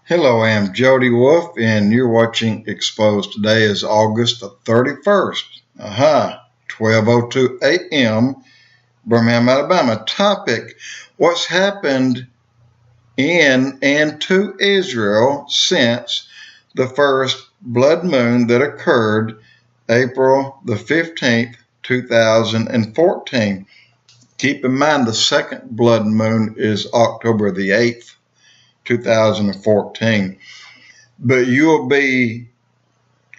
Hello, I'm Jody Wolf, and you're watching Expoz. Today is August the 31st. 12:02 a.m. Birmingham, Alabama. Topic: what's happened in and to Israel since the first blood moon that occurred April the 15th, 2014. Keep in mind the second blood moon is October the 8th. 2014. But you'll be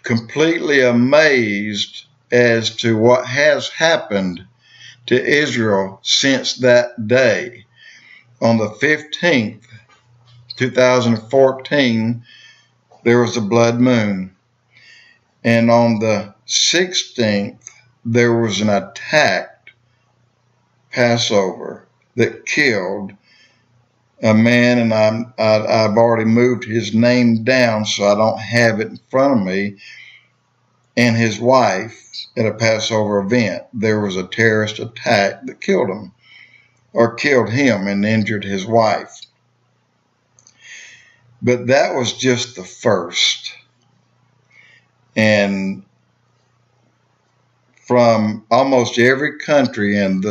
completely amazed as to what has happened to Israel since that day. On the 15th, 2014, there was a blood moon. And on the 16th, there was an attack, Passover, that killed a man, and I've already moved his name down so I don't have it in front of me, and his wife at a Passover event. There was a terrorist attack that killed him and injured his wife. But that was just the first. And from almost every country, and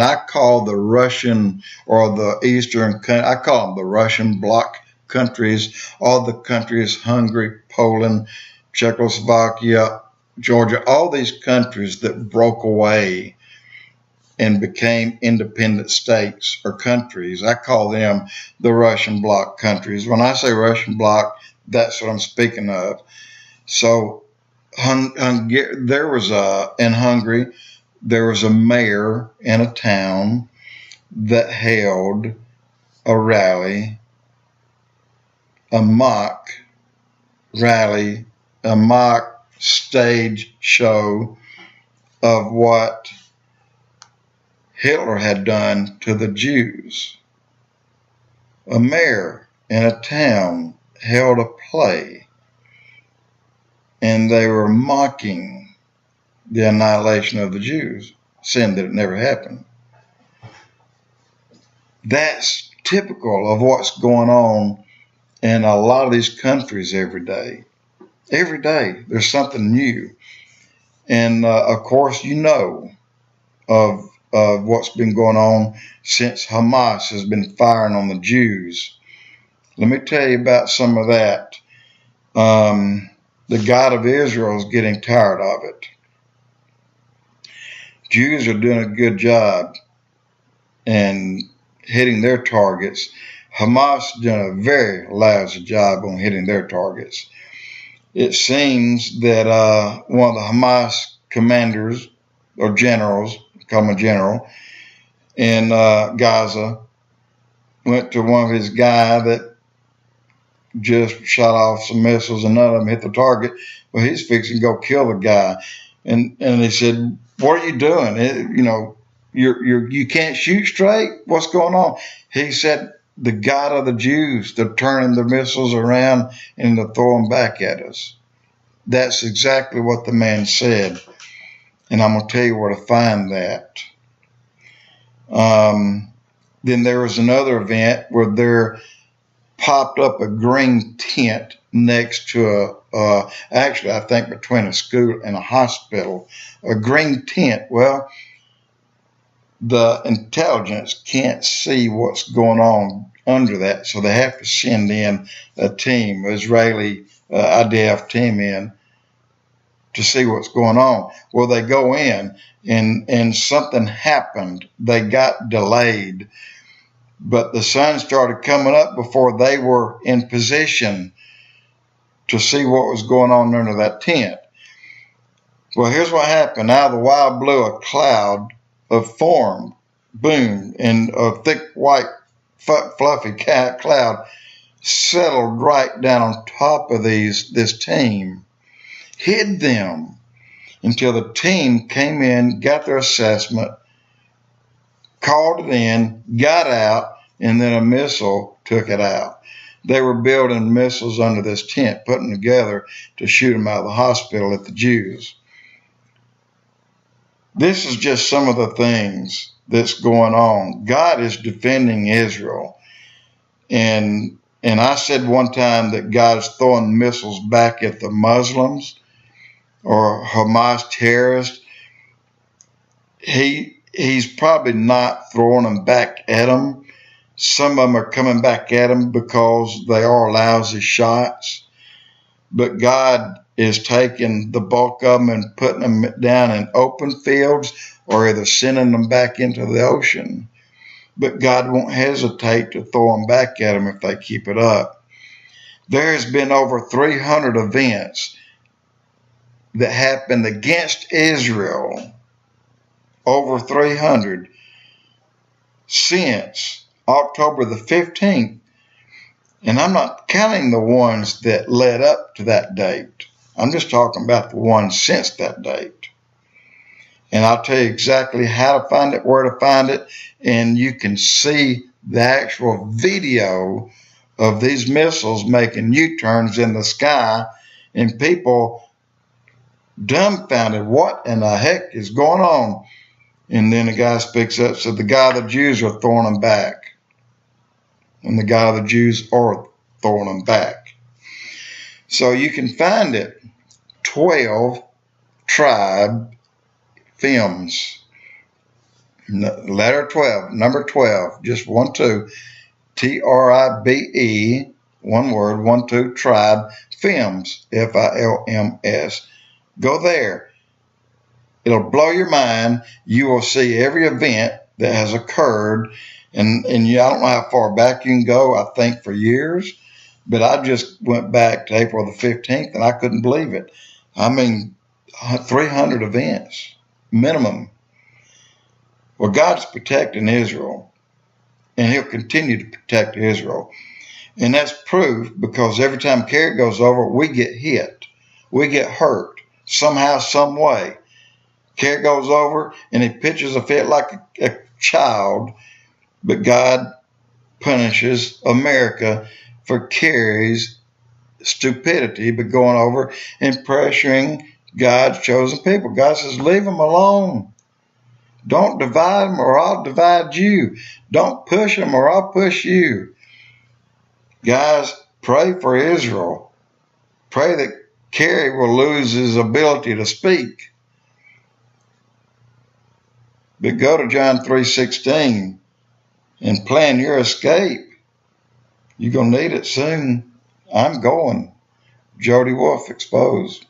I call the Russian or the Eastern, I call them the Russian Bloc countries, all the countries, Hungary, Poland, Czechoslovakia, Georgia, all these countries that broke away and became independent states or countries. I call them the Russian Bloc countries. When I say Russian Bloc, that's what I'm speaking of. So there was in Hungary, there was a mayor in a town that held a rally, a mock rally, a mock stage show of what Hitler had done to the Jews. A mayor in a town held a play, and they were mocking the annihilation of the Jews, saying that it never happened. That's typical of what's going on in a lot of these countries every day. Every day, there's something new. And, of course, you know of what's been going on since Hamas has been firing on the Jews. Let me tell you about some of that. The God of Israel is getting tired of it. Jews are doing a good job and hitting their targets. Hamas is doing a very lousy job on hitting their targets. It seems that one of the Hamas commanders or generals, call him a general, in Gaza went to one of his guys that just shot off some missiles and none of them hit the target. Well, he's fixing to go kill the guy. And he said, "What are you doing? You can't shoot straight? What's going on?" He said, "The God of the Jews, they're turning the missiles around and they're throwing back at us." That's exactly what the man said. And I'm going to tell you where to find that. Then there was another event where there popped up a green tent next to actually, I think between a school and a hospital, a green tent. Well, the intelligence can't see what's going on under that, so they have to send in a team, Israeli IDF team in to see what's going on. Well, they go in and something happened. They got delayed. But the sun started coming up before they were in position to see what was going on under that tent. Well, here's what happened. Out of the wild blue, a cloud of formed, boom, and a thick white fluffy cloud settled right down on top of this team, hid them until the team came in, got their assessment, called it in, got out, and then a missile took it out. They were building missiles under this tent, putting them together to shoot them out of the hospital at the Jews. This is just some of the things that's going on. God is defending Israel, and And I said one time that God's throwing missiles back at the Muslims or Hamas terrorists. He's probably not throwing them back at them. Some of them are coming back at them because they are lousy shots. But God is taking the bulk of them and putting them down in open fields or either sending them back into the ocean. But God won't hesitate to throw them back at them if they keep it up. There has been over 300 events that happened against Israel, over 300, since October the 15th. And I'm not counting the ones that led up to that date. I'm just talking about the ones since that date. And I'll tell you exactly how to find it, where to find it, and you can see the actual video of these missiles making U-turns in the sky, and people dumbfounded, what in the heck is going on? And then the guy speaks up, said the God of the Jews are throwing them back. And the God of the Jews are throwing them back. So you can find it, 12 tribe films. Letter 12, number 12, just 1, 2, TRIBE, one word, 1, 2, tribe, films, FILMS. Go there. It'll blow your mind. You will see every event that has occurred. And I don't know how far back you can go, I think for years. But I just went back to April the 15th and I couldn't believe it. I mean, 300 events, minimum. Well, God's protecting Israel. And he'll continue to protect Israel. And that's proof because every time Kerry goes over, we get hit. We get hurt somehow, some way. Kerry goes over and he pitches a fit like a child, but God punishes America for Kerry's stupidity, but going over and pressuring God's chosen people. God says, leave them alone. Don't divide them or I'll divide you. Don't push them or I'll push you. Guys, pray for Israel. Pray that Kerry will lose his ability to speak. But go to John 3:16 and plan your escape. You're going to need it soon. I'm going. Jody Wolf, Expoz.